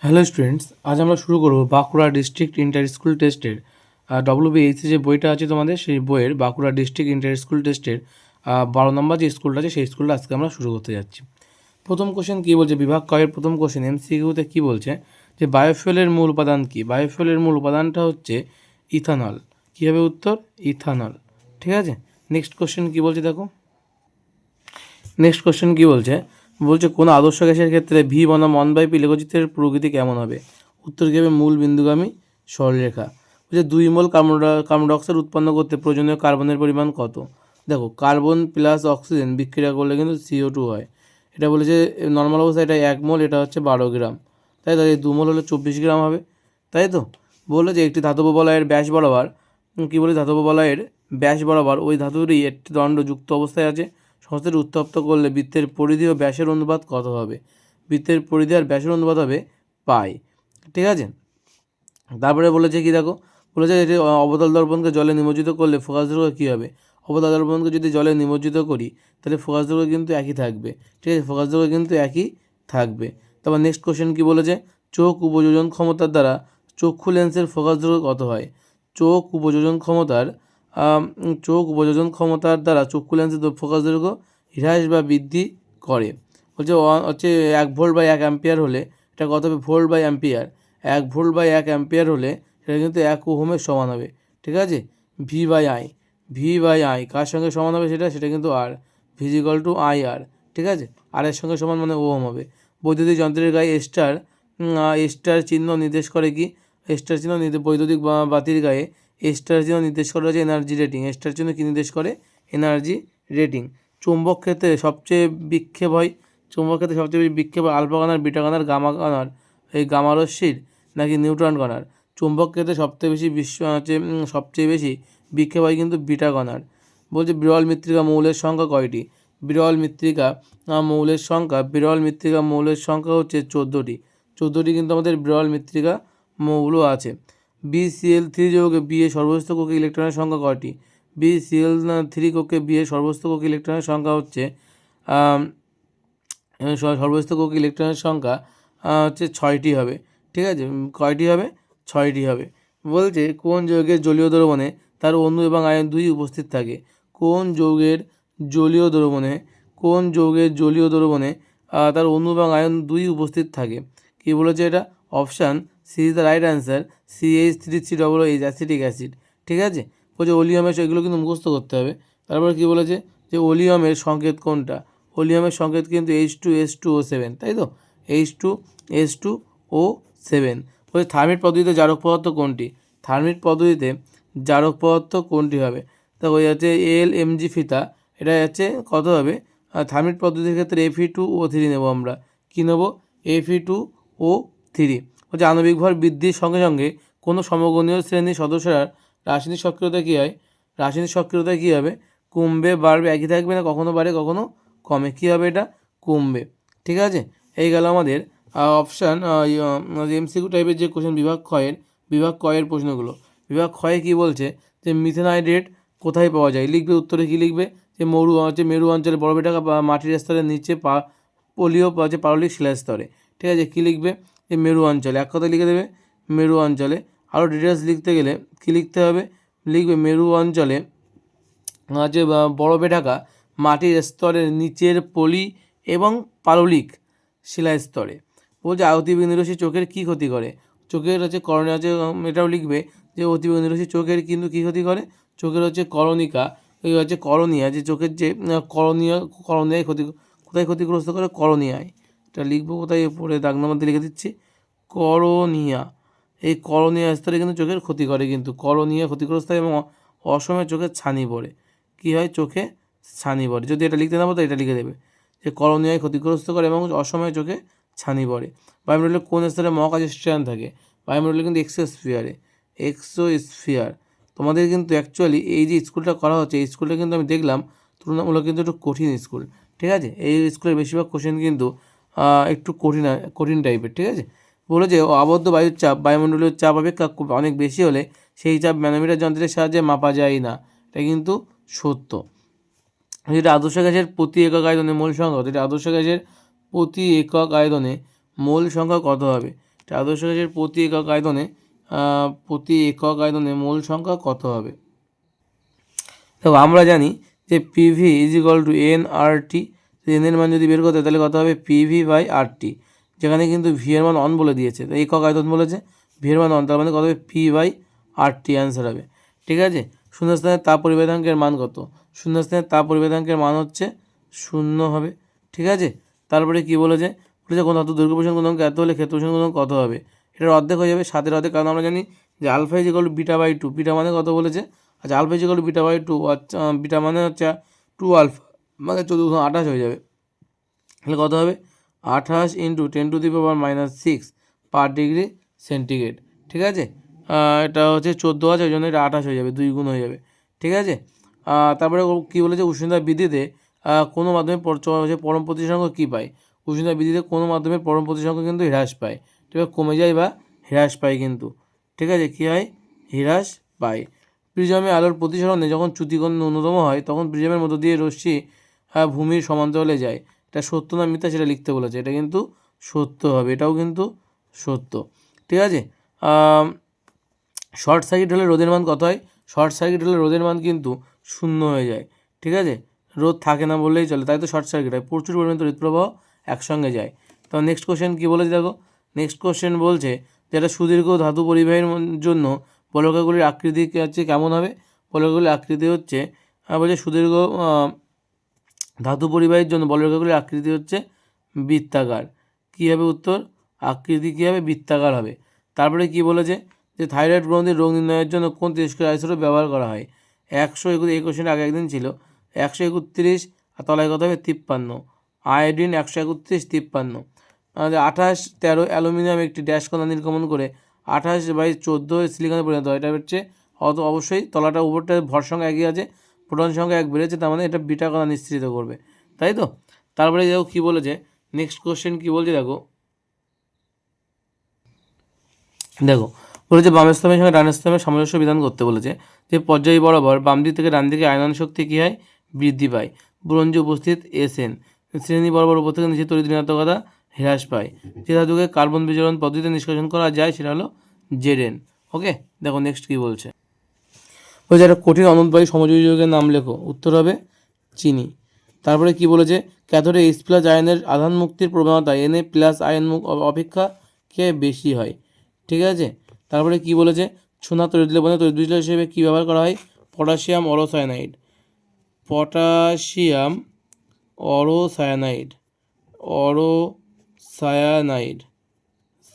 Hello students, আজ আমরা শুরু করব বাঁকুড়া ডিস্ট্রিক্ট ইন্টার স্কুল টেস্টের ডব্লিউবিএসসি যে বইটা আছে তোমাদের, সেই বইয়ের বাঁকুড়া ডিস্ট্রিক্ট ইন্টার স্কুল টেস্টের 12 নম্বর যে স্কুলটা আছে সেই স্কুলটা আজকে আমরা শুরু করতে যাচ্ছি। প্রথম কোশ্চেন কী বলছে, বিভাগ কয়ের প্রথম কোশ্চেন এমসিকিউতে কী বলছে যে বায়োফুয়েলের মূল উপাদান কী? বায়োফুয়েলের মূল উপাদানটা হচ্ছে ইথানল। কী হবে উত্তর? ইথানল। ঠিক আছে, নেক্সট কোশ্চেন কী বলছে দেখো। নেক্সট কোশ্চেন কী বলছে, কোনো আদর্শ গ্যাসের ক্ষেত্রে ভি বনাম 1/p লেখচিত্রের প্রকৃতি কেমন হবে? উত্তর কী হবে? মূল বিন্দুগামী সরলরেখা। বলছে 2 মোল কার্বন ডাইঅক্সাইড উৎপন্ন করতে প্রয়োজনীয় কার্বনের পরিমাণ কত? দেখো, কার্বন প্লাস অক্সিজেন বিক্রিয়া করলে কিন্তু CO2 হয়। এটা বলেছে নর্মাল অবস্থায় এটা 1 মোল, এটা হচ্ছে 12 গ্রাম, তাই তো? এই 2 মোল হলে 24 গ্রাম হবে, তাই তো? বললো যে একটি ধাতব বলয়ের ব্যাস বরাবর, কী বলে, ধাতব বলয়ের ব্যাস বরাবর ওই ধাতুরই একটি দণ্ড যুক্ত অবস্থায় আছে। সংস্থাটি উত্তপ্ত করলে বৃত্তের পরিধি ও ব্যাসের অনুপাত কত হবে? বৃত্তের পরিধি আর ব্যাসের অনুপাত হবে পাই। ঠিক আছে, তারপরে বলেছে কি দেখো, বলেছে এটি অবতল দর্পণকে জলে নিমজ্জিত করলে ফোকাস দৈর্ঘ্য কী হবে? অবতল দর্পণকে যদি জলে নিমজ্জিত করি তাহলে ফোকাস দৈর্ঘ্য কিন্তু একই থাকবে। ঠিক আছে, ফোকাস দৈর্ঘ্য কিন্তু একই থাকবে। তারপর নেক্সট কোশ্চেন কী বলেছে, চোখ উপযোজন ক্ষমতার দ্বারা চক্ষু লেন্সের ফোকাস দৈর্ঘ্য কত হয়? চোখ উপযোজন ক্ষমতার দ্বারা চক্ষু লেন্সের ফোকাস দৈর্ঘ্য হ্রাস বা বৃদ্ধি করে। হচ্ছে 1 ভোল্ট বাই 1 অ্যাম্পিয়ার হলে এটা কত হবে? Volt by ampere. 1 volt by 1 ampere হলে সেটা কিন্তু 1 ওহমের সমান হবে। ঠিক আছে, ভি বাই আই কার সঙ্গে সমান হবে? সেটা কিন্তু আর, V=IR। ঠিক আছে, আর এর সঙ্গে সমান মানে ওহম হবে। বৈদ্যুতিক যন্ত্রের গায়ে স্টার চিহ্ন নির্দেশ করে কি? স্টার চিহ্ন বৈদ্যুতিক বাতির গায়ে স্টার চিহ্ন নির্দেশ করে হচ্ছে এনার্জি রেটিং। স্টার চিহ্ন কী নির্দেশ করে? Energy rating. চুম্বক ক্ষেত্রে সবচেয়ে বিক্ষেপ হয়, আলফা কণার, বিটা কণার, গামা কণার, এই গামা রশ্মির নাকি নিউট্রন কণার? চুম্বক ক্ষেত্রে সবচেয়ে বেশি বিক্ষেপ হয় কিন্তু বিটা কণার। বলছে বিরল মৃত্তিকা মৌলের সংখ্যা কয়টি? বিরল মৃত্তিকা মৌলের সংখ্যা হচ্ছে 14টি। 14টি কিন্তু আমাদের বিরল মৃত্তিকা মৌল আছে। BCl3 যৌগে বি এর সর্বোচ্চ কক্ষে ইলেকট্রনের সংখ্যা কয়টি? BCl3 কক্ষে বি এর সর্বোচ্চ কক্ষে ইলেকট্রনের সংখ্যা হচ্ছে সর্বোচ্চ কক্ষে ইলেকট্রনের সংখ্যা হচ্ছে 6টি হবে। ঠিক আছে, কয়টি হবে? 6টি হবে। বলছে কোন যৌগের জলীয় দ্রবণে তার অণু এবং আয়ন দুই উপস্থিত থাকে? কোন যৌগের জলীয় দ্রবণে তার অণু এবং আয়ন দুই উপস্থিত থাকে? কি বলেছে এটা? Option C is the right answer, CH3COOH acetic acid. ঠিক আছে, বলছে ওলিয়ামের, এগুলো কিন্তু মুখস্থ করতে হবে। তারপরে কি বলেছে যে ওলিয়ামের সংকেত কোনটা? ওলিয়ামের সংকেত কিন্তু H2S2O7, তাই তো? H2S2O7। বলছে থার্মিট পদ্ধতিতে জারক পদার্থ কোনটি? থার্মিট পদ্ধতিতে জারক পদার্থ কোনটি হবে? দেখো, ওই হচ্ছে LMG ফিতা, এটা হচ্ছে কত হবে? থার্মিট পদ্ধতির ক্ষেত্রে Fe2O3 নেব আমরা। কী নেব? Fe2O3। হচ্ছে আণবিক ভর বৃদ্ধির সঙ্গে সঙ্গে কোনো সমগণীয় শ্রেণীর সদস্যরা রাসায়নিক সক্রিয়তা কী হবে? কমবে, বাড়বে, একই থাকবে না, কখনো বাড়ে কখনো কমে। কী হবে? এটা কমবে। ঠিক আছে, এই গেল আমাদের অপশান MCQ টাইপের যে কোশ্চেন বিভাগ কয়ের প্রশ্নগুলো। বিভাগ ক্ষয়ে কী বলছে যে মিথেন হাইড্রেট কোথায় পাওয়া যায়? লিখবে, উত্তরে কী লিখবে? যে মেরু অঞ্চলে বরফে ঢাকা মাটির স্তরের নিচে পাললিক শিলার স্তরে। ঠিক আছে, কী লিখবে? যে মেরু অঞ্চলে, এক কথায় লিখে দেবে মেরু অঞ্চলে। আরও ডিটেলস লিখতে গেলে কী লিখতে হবে? লিখবে মেরু অঞ্চলে বরফে ঢাকা মাটির স্তরের নিচের পলি এবং পাললিক শিলা স্তরে। বলছে অতিবেগুনি রশ্মি চোখের কী ক্ষতি করে? চোখের হচ্ছে কর্নিয়া, এটাও লিখবে যে অতিবেগুনি রশ্মি চোখের কিন্তু কী ক্ষতি করে? চোখের হচ্ছে করনিয়া, যে চোখের যে করনিয়ায় কোথায় ক্ষতিগ্রস্ত করে? করনিয়ায়। এটা লিখবো কোথায়? পরে দাগ নম্বর দিয়ে লিখে দিচ্ছি, করনিয়া। এই করনিয়া স্তরে কিন্তু চোখের ক্ষতি করে, কিন্তু করনিয়া ক্ষতিগ্রস্ত হয় এবং অসময়ে চোখের ছানি পড়ে। কী হয়? চোখে ছানি পড়ে। যদি এটা লিখতে না পারো তো এটা লিখে দেবে যে করনিয়ায় ক্ষতিগ্রস্ত করে এবং অসময়ে চোখে ছানি পড়ে। বায়ুমণ্ডলে কোন স্তরে মহাকাশ স্টেশন থাকে? বায়ুমণ্ডলে কিন্তু এক্সোস্ফিয়ার। তোমাদের কিন্তু অ্যাকচুয়ালি এই যে স্কুলটা করা হচ্ছে, এই স্কুলটা কিন্তু আমি দেখলাম তুলনামূলক কিন্তু একটু কঠিন স্কুল। ঠিক আছে, এই স্কুলের বেশিরভাগ কোশ্চেন কিন্তু একটু কঠিন টাইপের। ঠিক আছে, বলে যে আবদ্ধ বায়ুর চাপ বায়ুমণ্ডলীয় চাপ অপেক্ষা অনেক বেশি হলে সেই চাপ ম্যানোমিটার যন্ত্রের সাহায্যে মাপা যায় না। এটা কিন্তু সত্য। যেটা আদর্শ গ্যাসের প্রতি একক আয়তনে মোল সংখ্যা, যেটা আদর্শ গ্যাসের প্রতি একক আয়তনে মোল সংখ্যা কত হবে? আদর্শ গ্যাসের প্রতি একক আয়তনে মোল সংখ্যা কত হবে? দেখো আমরা জানি যে PV is equal to N R T. N এর মান যদি বের করতে তাহলে কত হবে? পিভি বাই আর টি, যেখানে কিন্তু ভি এর মান অন বলে দিয়েছে, তো একক আয়তন বলেছে, ভি এর মান অন, তার মানে কত হবে? P by R T answer হবে। ঠিক আছে, শূন্যস্থানের তাপ পরিবেধাঙ্কের মান কত? শূন্যস্থানের তাপ পরিবেধাঙ্কের মান হচ্ছে 0 হবে। ঠিক আছে, তারপরে কি বলেছে? কোন ধাতু দৈর্ঘ্য প্রসারণ গুণাঙ্ক এত হলে ক্ষেত্র প্রসারণ গুণাঙ্ক কত হবে? এটার অর্ধেক হয়ে যাবে, 7 এর অর্ধেক, কারণ আমরা জানি যে alpha is equal to beta by 2। Beta মানে কত বলেছে? আচ্ছা, alpha is equal to beta by 2, beta মানে হচ্ছে 2 আলফা, মানে 1428 হয়ে যাবে। তাহলে কত হবে? 28 ইন্টু 10⁻⁻6 পার ডিগ্রি সেন্টিগ্রেড। ঠিক আছে, এটা হচ্ছে 14 আছে, ওই জন্য এটা 28 হয়ে যাবে, 2 গুণ হয়ে যাবে। ঠিক আছে, তারপরে কী বলেছে? উষ্ণতা বৃদ্ধিতে কোনো মাধ্যমে পরম প্রতিসংখ্য কী পায়? উষ্ণতা বৃদ্ধিতে কোনো মাধ্যমে পরম প্রতিসংখ্য কিন্তু হ্রাস পায়, ঠিক আছে, কমে যায় বা হ্রাস পায় কিন্তু। ঠিক আছে, কী হয়? হ্রাস পায়। প্রিজমে আলোর প্রতিসরণে যখন চ্যুতিকোণ ন্যূনতম হয় তখন প্রিজমের মধ্য দিয়ে রশ্মি ভূমির সমান্তরালে যায়। এটা সত্য না মিথ্যা সেটা লিখতে বলেছে, এটা কিন্তু সত্য হবে, এটাও কিন্তু সত্য। ঠিক আছে, শর্ট সার্কিট হলে রোদের মান কত হয়? শর্ট সার্কিট হলে রোদের মান কিন্তু 0 হয়ে যায়। ঠিক আছে, রোদ থাকে না বললেই চলে, তাই তো শর্ট সার্কিট হয়, প্রচুর পরিমাণে তড়িৎ প্রবাহ একসঙ্গে যায়। তো নেক্সট কোশ্চেন কী বলেছে দেখো, নেক্সট কোশ্চেন বলছে যেটা সুদীর্ঘ ধাতু পরিবাহীর জন্য বলকাগুলির আকৃতি হচ্ছে কেমন হবে? বলকাগুলির আকৃতি হচ্ছে বলছে সুদীর্ঘ ধাতু পরিবাহীর জন্য বলকাগুলির আকৃতি হচ্ছে বৃত্তাকার। কী হবে উত্তর? আকৃতি কী হবে? বৃত্তাকার হবে। তারপরে কি বলেছে? যে থাইরয়েড গ্রন্থির রোগ নির্ণয়ের জন্য কোন তেজস্ক্রিয় আইসোটোপ ব্যবহার করা হয়? 131, এই কোশ্চেনটা আগে একদিন ছিল, 131 আর তলায় কত হবে? 53। আয়োডিন 131, 53। 28, 13 অ্যালুমিনিয়াম একটি ড্যাশ কণা নির্গমন করে 28/14 সিলিকনে পরিণত হয়। এটা হচ্ছে অবশ্যই তলাটা উপরটা ভর সংখ্যা একই আছে, প্রোটন সংখ্যা 1 বেড়েছে, তার মানে এটা বিটা কণা নিঃসৃত করবে, তাই তো? তারপরে দেখো কী বলেছে, নেক্সট কোশ্চেন কী বলছে দেখো, বলেছে বাম স্তম্ভের সঙ্গে ডান স্তম্ভের সামঞ্জস্য বিধান করতে বলেছে, যে পর্যায় বরাবর বাম দিক থেকে ডান দিকে আয়নন শক্তি কী হয়? বৃদ্ধি পায়। ব্রোঞ্জে উপস্থিত এসএন শ্রেণী বরাবর উপর থেকে নিচে তড়িৎ ঋণাত্মকতা হ্রাস পায়। যে ধাতুকে কার্বন বিজারণ পদ্ধতিতে নিষ্কাশন করা যায় সেটা হলো জেডেন। ওকে, দেখো নেক্সট কী বলছে। বলছে একটা কঠিন অনুদ্বায়ী সমযোজী যৌগের নাম লেখো। উত্তর হবে চিনি। তারপরে কি বলেছে? ক্যাথোডে H+ আয়নের আধান মুক্তির প্রবণতা Na+ আয়ন অপেক্ষা কে বেশি হয়। ঠিক আছে, তারপরে কি বলেছে? সোনা তড়িৎ লেপনে তড়িৎ বিশ্লেষক হিসেবে কী ব্যবহার করা হয়? পটাশিয়াম অরোসায়ানাইড। পটাশিয়াম অরোসায়ানাইড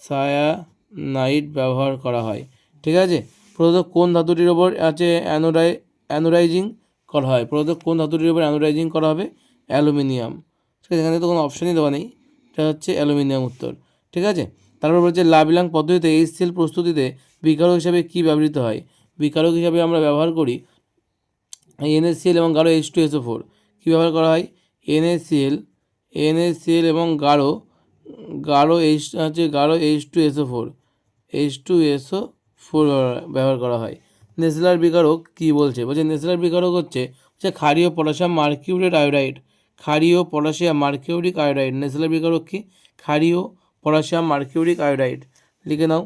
সায়ানাইড ব্যবহার করা হয়। ঠিক আছে, প্রদত্ত কোন ধাতুটির ওপর আছে অ্যানোডাইজিং করা হয়? প্রদত্ত কোন ধাতুটির ওপর অ্যানোডাইজিং করা হবে? অ্যালুমিনিয়াম। ঠিক আছে, এখানে তো কোনো অপশানই দেওয়া নেই, এটা হচ্ছে অ্যালুমিনিয়াম উত্তর। ঠিক আছে, তারপর বলছে লাবিলাং পদ্ধতিতে HCl প্রস্তুতিতে বিকারক হিসাবে কী ব্যবহৃত হয়? বিকারক হিসাবে আমরা ব্যবহার করি NaCl এবং গাঢ় H2SO4। কী ব্যবহার করা হয়? NaCl এবং গাঢ় H2SO4 ব্যবহার করা হয়। নেসলার বিকারক কী বলছে? বলছে নেসলার বিকারক হচ্ছে ক্ষারীয় পটাশিয়াম মার্কিউরেট আয়োডাইড। ক্ষারীয় পটাশিয়াম মার্কিউরিক আয়োডাইড। নেসলার বিকারক কি? ক্ষারীয় পটাশিয়াম মার্কিউরিক আয়োডাইড। লিখে নাও,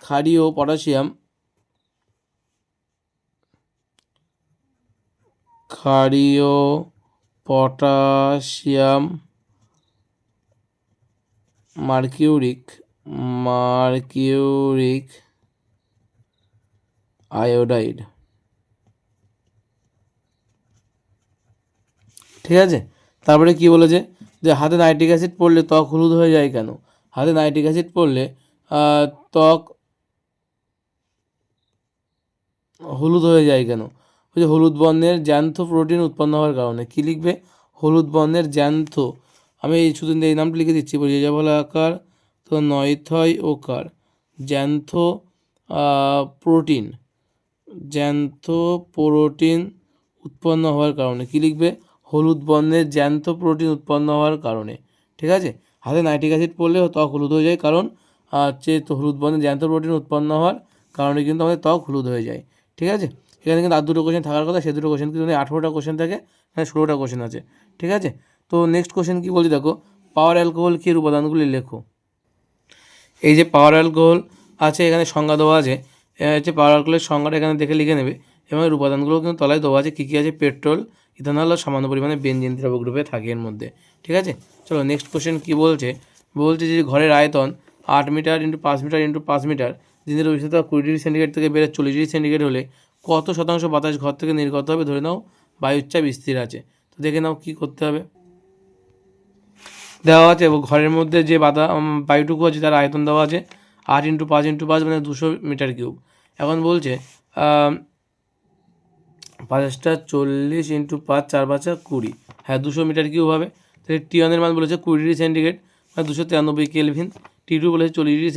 ক্ষারীয় পটাশিয়াম মার্কিউরিক আয়োডাইড। ঠিক আছে, তারপরে কি বলেছে? যে হাতে নাইট্রিক অ্যাসিড পড়লে ত্বক হলুদ হয়ে যায় কেন? হাতে নাইট্রিক অ্যাসিড পড়লে ত্বক হলুদ হয়ে যায় কেন? বলছে হলুদ বর্ণের জ্যান্থ প্রোটিন উৎপন্ন হওয়ার কারণে। কী লিখবে? হলুদ বর্ণের জ্যান্থ, আমি এই শুধু এই নামটা লিখে দিচ্ছি, বলছি যা বলে আকার তো নয়থয় ওকার, জ্যান্থ প্রোটিন উৎপন্ন হওয়ার কারণে। কী লিখবে? হলুদ বর্ণের জ্যান্থ প্রোটিন উৎপন্ন হওয়ার কারণে। ঠিক আছে, হাতে নাইট্রিক অ্যাসিড পড়লেও ত্বক হলুদ হয়ে যায়, কারণ হচ্ছে তো হলুদ বর্ণের জ্যান্থ প্রোটিন উৎপন্ন হওয়ার কারণে কিন্তু আমাদের ত্বক হলুদ হয়ে যায়। ঠিক আছে, এখানে কিন্তু আর দুটো কোশ্চেন থাকার কথা, সে দুটো কোশ্চেন কিন্তু 18টা কোশ্চেন থাকে, এখানে 16টা কোশ্চেন আছে। ঠিক আছে, তো নেক্সট কোশ্চেন কী বলছি দেখো, পাওয়ার অ্যালকোহল কি এর উপাদানগুলি লেখো। এই যে পাওয়ার অ্যালকোহল আছে, এখানে সংজ্ঞা দেওয়া আছে, হচ্ছে পাওয়ার অ্যালকোহলের সংজ্ঞাটা এখানে দেখে লিখে নেবে এবং এর উপাদানগুলো কিন্তু তলায় দেওয়া আছে, কী কী আছে, পেট্রোল, ইথানল আর সামান্য পরিমাণে বেনজিন দ্রবক রূপে থাকে এর মধ্যে। ঠিক আছে, চলো নেক্সট কোশ্চেন কী বলছে, বলছে যে ঘরের আয়তন 8 metre into 5 metre into 5 metre, দিনের উষ্ণতা 20°C থেকে বেড়ে 40°C হলে কত শতাংশ বাতাস ঘর থেকে নির্গত হবে, ধরে নাও বায়ুর চাপ স্থির আছে। তো দেখে নাও কী করতে হবে। দেওয়া আছে এবং ঘরের মধ্যে যে বায়ুটুকু আছে তার আয়তন দেওয়া আছে 8 × 5 × 5 মানে 200 মিটার কিউব। এখন বলছে 5টা 40 × 5 4 5 20, হ্যাঁ 200 মিটার কিউব হবে। তাহলে টি1 মান বলেছে 20°C মানে 293 কেলভিন, টি2 বলেছে 40°C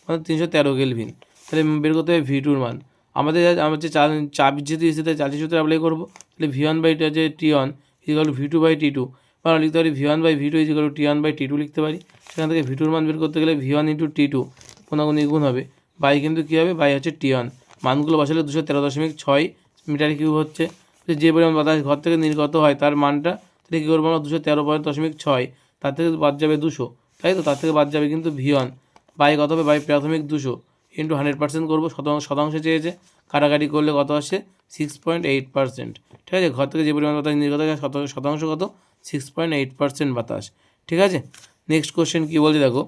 মানে 313 কেলভিন। তাহলে বের করতে হবে ভি2 মান। আমাদের হচ্ছে চাপ যেহেতু এসে তাই চার্জের সূত্রে অ্যাপ্লাই করবো। তাহলে V1/T যে টি1 ইজিক্যাল টু V2/T2, বা লিখতে পারি V1/V2 ইজিক্যাল টু T1/T2 লিখতে পারি। সেখান থেকে ভি2 মান বের করতে গেলে V1 × T2 কোনাগুনি গুণ হবে, বাই কিন্তু কী হবে, বাই হচ্ছে টি1 মানগুলো বসালে 213.6 মিটার কিউব হচ্ছে। যে পরিমাণ বাতাস ঘর থেকে নির্গত হয় তার মানটা, তাহলে কী করবো আমরা 213.6, তার থেকে বাদ যাবে 200, তাই তো, তার থেকে বাদ যাবে কিন্তু V1 বাই কত হবে, বাই প্রাথমিক 200 ইন্টু 100% করবো, শতাংশ চেয়েছে, কাটাকাটি করলে কত আসছে 6.8%। ঠিক আছে, ঘর থেকে যে পরিমাণ বাতাস নির্গত হয় শতাংশ কত, 6.8% বাতাস। ঠিক আছে, নেক্সট কোশ্চেন কী বলছে দেখো,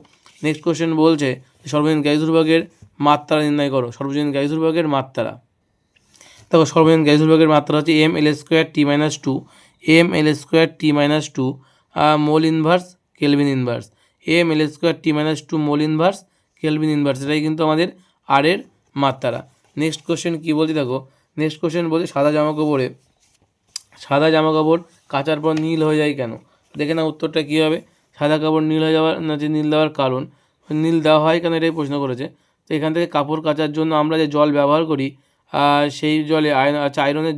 নেক্সট কোশ্চেন বলছে সর্বজনীন গ্যাস দুর্ভাগের মাত্রা নির্ণয় করো। সর্বজনীন গ্যাস দুর্ভাগের মাত্রা, দেখো সর্বজনীন গ্যাস দুর্ভাগের মাত্রা হচ্ছে mL²T-2, mL²T-2 mole inverse kelvin inverse, mL²T-2 mole inverse kelvin inverse, এটাই কিন্তু আমাদের আর এর মাত্রা। নেক্সট কোশ্চেন কী বলছি দেখো, নেক্সট কোশ্চেন বলছে সাদা জামাকাপড় কাচার পর নীল হয়ে যায় কেন। দেখে না উত্তরটা কী হবে। সাদা কাপড় নীল হয়ে যাওয়ার যে নীল দেওয়ার কারণ, নীল দেওয়া হয় কেন এটাই প্রশ্ন করেছে। তো এখান থেকে কাপড় কাচার জন্য আমরা যে জল ব্যবহার করি সেই জলে আয়রনের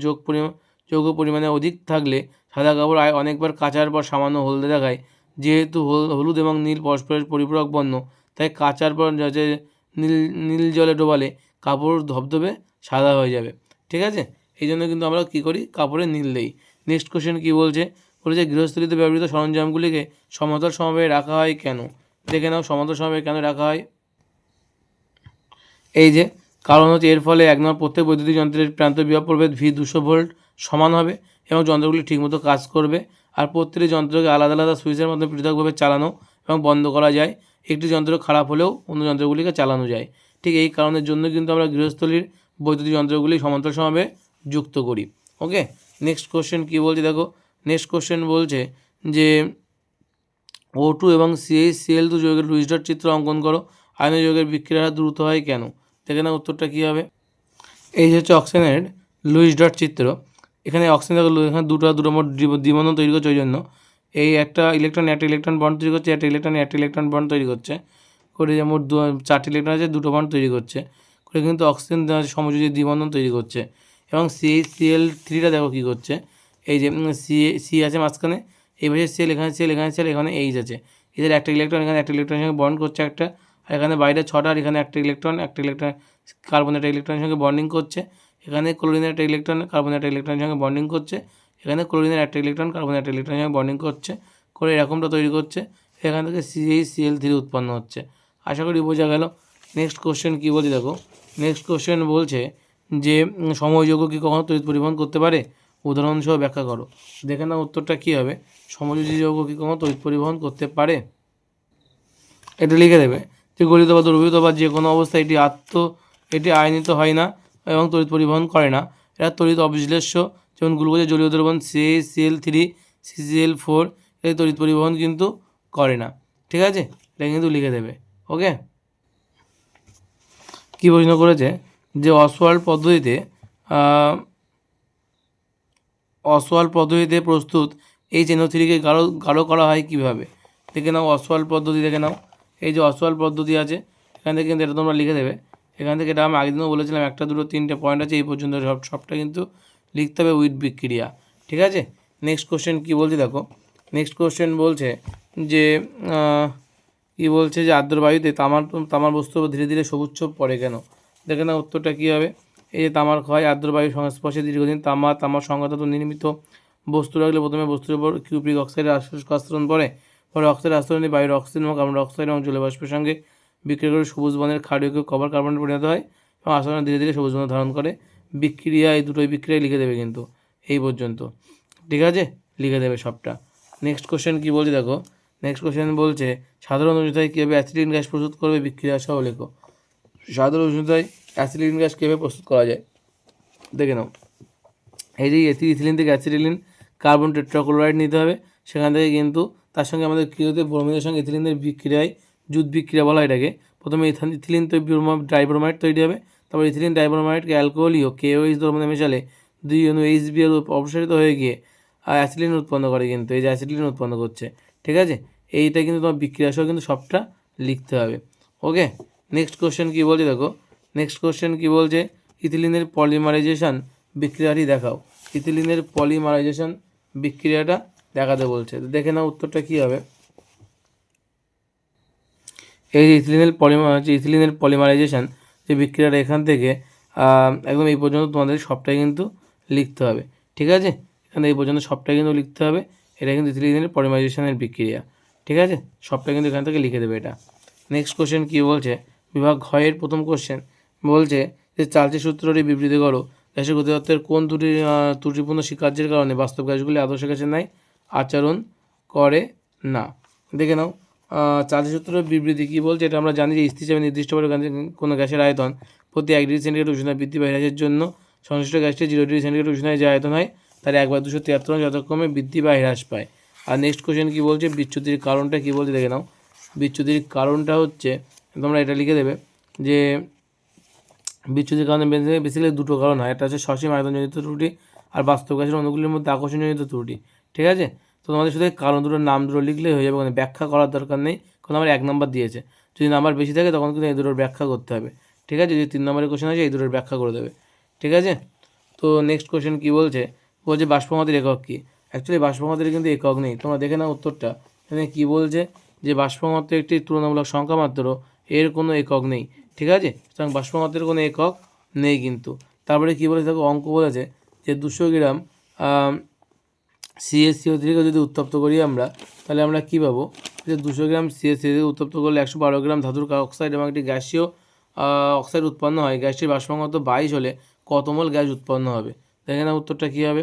যৌগ পরিমাণে অধিক থাকলে সাদা কাপড় অনেকবার কাচার পর সামান্য হলদে দেখায়। যেহেতু হলুদ এবং নীল পরস্পরের পরিপূরক বর্ণ, তাই কাচার পর যে নীল জলে ডোবালে কাপড় ধবধবে সাদা হয়ে যাবে। ঠিক আছে, এই জন্য কিন্তু আমরা কী করি, কাপড়ে নীল দেই। নেক্সট কোশ্চেন কী বলছে, গৃহস্থলীতে ব্যবহৃত সরঞ্জামগুলিকে সমতল সমবায়ে রাখা হয় কেন। দেখে নাও সমতল সমবায়ে কেন রাখা হয়। এই যে কারণ হচ্ছে এর ফলে এক নম্বর প্রত্যেক বৈদ্যুতিক যন্ত্রের প্রান্ত বিভব প্রভেদ V200 ভোল্ট সমান হবে এবং যন্ত্রগুলি ঠিকমতো কাজ করবে। আর প্রত্যেকটি যন্ত্রকে আলাদা আলাদা সুইচের মাধ্যমে পৃথকভাবে চালানো এবং বন্ধ করা যায়। একটি যন্ত্র খারাপ হলেও অন্য যন্ত্রগুলিকে চালানো যায়। ঠিক এই কারণের জন্য কিন্তু আমরা গৃহস্থলীর বৈদ্যুতিক যন্ত্রগুলি সমান্তরাল সমভাবে যুক্ত করি। ওকে, নেক্সট কোশ্চেন কী বলছে দেখো, নেক্সট কোশ্চেন বলছে যে O2 এবং CH2 যৌগের লুইস ডট চিত্র অঙ্কন করো। আয়নীয় যৌগের বিক্রিয়ার হার দ্রুত হয় কেন। দেখে না উত্তরটা কী হবে। এই হচ্ছে অক্সিজেনের লুইস ডট চিত্র। এখানে অক্সিজেন এখানে দুটো মোট দ্বিবন্ধন তৈরি করছে, ওই জন্য এই একটা ইলেকট্রন বন্ড তৈরি করছে, একটা ইলেকট্রন বন্ড তৈরি করছে করে, যে মোট 4টি ইলেকট্রন আছে, 2টো বন্ড তৈরি করছে করে, কিন্তু অক্সিজেন সমযোজী দ্বিবন্ধন তৈরি করছে। এবং CH3টা দেখো কী করছে, এই যে সি আছে মাঝখানে, এই পাশে সেল, এখানে এখানে এইচ আছে, এদের একটা ইলেকট্রন এখানে একটা ইলেকট্রনের সঙ্গে বন্ড করছে একটা, আর এখানে বাইরে 6টা, আর এখানে একটা ইলেকট্রন কার্বনের একটা ইলেকট্রনের সঙ্গে বন্ডিং করছে। এখানে ক্লোরিনের একটা ইলেকট্রন কার্বনের একটা ইলেকট্রনের সঙ্গে বন্ডিং করছে, এখানে ক্লোরিনের একটা ইলেকট্রন কার্বনের একটা ইলেকট্রনের সঙ্গে বন্ডিং করছে করে এরকমটা তৈরি করছে। এখান থেকে CH3 উৎপন্ন হচ্ছে। আশা করি বোঝা গেল। নেক্সট কোশ্চেন কী বলছে দেখো, নেক্সট কোশ্চেন বলছে যে সমযোজী কি কখনো তড়িৎ পরিবহন করতে পারে, উদাহরণসহ ব্যাখ্যা করো। দেখে না উত্তরটা কী হবে। সমযোজী যৌগ কি কখনো তড়িৎ পরিবহন করতে পারে, এটা লিখে দেবে যে গলিত বা দ্রবীভূত বা যে কোনো অবস্থায় এটি আয়নিত হয় না এবং তড়িৎ পরিবহন করে না। এরা তড়িৎ অবিশ্লেষ্য, যেমন গ্লুকোজের জলীয় দ্রবণ CaCl3 CCl4 এই তড়িৎ পরিবহন কিন্তু করে না। ঠিক আছে, এটা কিন্তু লিখে দেবে। ওকে, কী প্রশ্ন করেছে যে অসওয়াল্ড পদ্ধতিতে প্রস্তুত এই NO3কে গাঢ় করা হয় কীভাবে। দেখে নাও অসওয়াল্ড পদ্ধতি, দেখে নাও এই যে অসওয়াল্ড পদ্ধতি আছে, এখান থেকে কিন্তু এটা তোমরা লিখে দেবে। এখান থেকে এটা আমি আগের দিনও বলেছিলাম, 1 2 3টে পয়েন্ট আছে, এই পর্যন্ত সবটা কিন্তু লিখতে হবে উইথ বিক্রিয়া। ঠিক আছে, নেক্সট কোশ্চেন কী বলছে দেখো, নেক্সট কোশ্চেন বলছে যে কী বলছে যে আর্দ্র বায়ুতে তামার বস্তুর ধীরে ধীরে সবুজ ছোপ পড়ে কেন। দেখে না উত্তরটা কী হবে। এই যে তামার ক্ষয় আর্দ্র বায়ুর সংস্পর্শে দীর্ঘদিন তামার সংঘাত নির্মিত বস্তু রাখলে প্রথমে বস্তুর উপর কিউপ্রিক অক্সাইডের আস্তরণ পড়ে, পরে অক্সাইডের আস্তরণে বায়ুর অক্সিজেন এবং কার্বন ডাই অক্সাইড এবং জলীয় বাষ্পের সঙ্গে বিক্রিয়া করে সবুজ বর্ণের ক্ষারীয়কে কভার কার্বনে পরিণত হয় এবং আচরণ ধীরে ধীরে সবুজ বর্ণ ধারণ করে। বিক্রিয়া এই দুটোই বিক্রিয়ায় লিখে দেবে কিন্তু এই পর্যন্ত, ঠিক আছে, লিখে দেবে সবটা। নেক্সট কোশ্চেন কী বলছে দেখো, নেক্সট কোশ্চেন বলছে সাধারণ উষ্ণতায় কীভাবে অ্যাসিডিন গ্যাস প্রস্তুত করবে বিক্রিয়া সহ লেখো। সাধারণ উষ্ণতায় অ্যাসিডিন গ্যাস কীভাবে প্রস্তুত করা যায় দেখে নাও। এই যে ইথিলিন থেকে অ্যাসিডিলিন কার্বন টেট্রাক্লোরাইড নিতে হবে, সেখান থেকে কিন্তু তার সঙ্গে আমাদের কী হতে ব্রোমিনের সঙ্গে ইথিলিনের বিক্রিয়ায় জুট বিক্রিয়া বলা এটাকে। প্রথমে ইথিলিন ডাইব্রোমাইড তৈরি হবে, তারপর ইথিলিন ডাইব্রোমাইডকে অ্যালকোহলীয় KOH দ্রবণে মেশালে 2 অণু HBl অপসারিত হয়ে গিয়ে অ্যাসিডিন উৎপন্ন করে কিন্তু এই যে অ্যাসিডিন উৎপন্ন করছে, ঠিক আছে। এইটা কিন্তু তোমার বিক্রিয়া সহ কিন্তু সবটা লিখতে হবে। ওকে, নেক্সট কোশ্চেন কী বলছে দেখো, নেক্সট কোশ্চেন কী বলছে ইথিলিনের পলিমারাইজেশন বিক্রিয়াটি দেখাও। ইথিলিনের পলিমারাইজেশন বিক্রিয়াটা দেখাতে বলছে, দেখে নাও উত্তরটা কী হবে। এই যে ইথিলিনের পলিমারাইজেশন যে বিক্রিয়াটা এখান থেকে একদম এই পর্যন্ত তোমাদের সবটাই কিন্তু লিখতে হবে, ঠিক আছে। এখানে এই পর্যন্ত সবটাই কিন্তু লিখতে হবে। এটা কিন্তু ইথিলিনের পলিমারাইজেশনের বিক্রিয়া, ঠিক আছে, সবটা কিন্তু এখান থেকে লিখে দেবে এটা। নেক্সট কোশ্চেন কী বলছে, বিভাগ ঘয়ের প্রথম কোশ্চেন বলছে যে চার্চের সূত্রটি বিবৃতি করো। গ্যাসের গতিতত্ত্বের কোন ত্রুটিপূর্ণ স্বীকার্যের কারণে বাস্তব গ্যাসগুলি আদর্শ গ্যাসের ন্যায় আচরণ করে না। দেখে নাও চার্চের সূত্রের বিবৃতি কী বলছে, এটা আমরা জানি যে স্থিতিচাপে নির্দিষ্টভাবে কোনো গ্যাসের আয়তন প্রতি 1 ডিগ্রি সেন্টিগ্রেড উষ্ণতা বৃদ্ধি বা হ্রাসের জন্য সংশ্লিষ্ট গ্যাসটি 0 ডিগ্রি সেন্টিগ্রেড উষ্ণতায় যে আয়তন হয় তার 1/273 যথাক্রমে বৃদ্ধি বা হ্রাস পায়। আর নেক্সট কোশ্চেন কী বলছে, বিচ্যুতির কারণটা কী বলছে দেখে নাও। বিচ্যুতির কারণটা হচ্ছে তোমরা এটা লিখে দেবে যে বিচ্যুতির কারণে বেসিক্যালি দুটো কারণ হয়, একটা হচ্ছে সসীম আয়তনজনিত ত্রুটি আর বাস্তব গ্যাসের অণুগুলির মধ্যে আকর্ষণজনিত ত্রুটি, ঠিক আছে। তো তোমাদের শুধু কারণ দুটোর নাম দুটো লিখলেই হয়ে যাবে, মানে ব্যাখ্যা করার দরকার নেই, কারণ আমার 1 নম্বর দিয়েছে। যদি নাম্বার বেশি থাকে তখন কিন্তু এই দুটোর ব্যাখ্যা করতে হবে, ঠিক আছে। যদি 3 নম্বরের কোশ্চেন আছে এই দুটোর ব্যাখ্যা করে দেবে, ঠিক আছে। তো নেক্সট কোশ্চেন কী বলছে, বলছে বাষ্পমাত্রার একক কী। অ্যাকচুয়ালি বাষ্পমাত্রার কিন্তু একক নেই, তোমরা দেখে নাও উত্তরটা। এখানে কী বলছে যে বাষ্পমাত্রা একটি তুলনামূলক সংখ্যা মাত্র, এর কোনো একক নেই, ঠিক আছে। সুতরাং বাষ্পমাত্রার কোনো একক নেই কিন্তু। তারপরে কী বলেছে দেখো, অঙ্ক বলেছে যে 200 গ্রাম CaCO3কে যদি উত্তপ্ত করি আমরা, তাহলে আমরা কী পাবো যে 200 গ্রাম CaCO3 উত্তপ্ত করলে 112 গ্রাম ধাতুর অক্সাইড এবং একটি গ্যাসীয় অক্সাইড উৎপন্ন হয়। গ্যাসটির বাষ্পমাত্রা 22 হলে কত মোল গ্যাস উৎপন্ন হবে। দেখে নাও উত্তরটা কী হবে।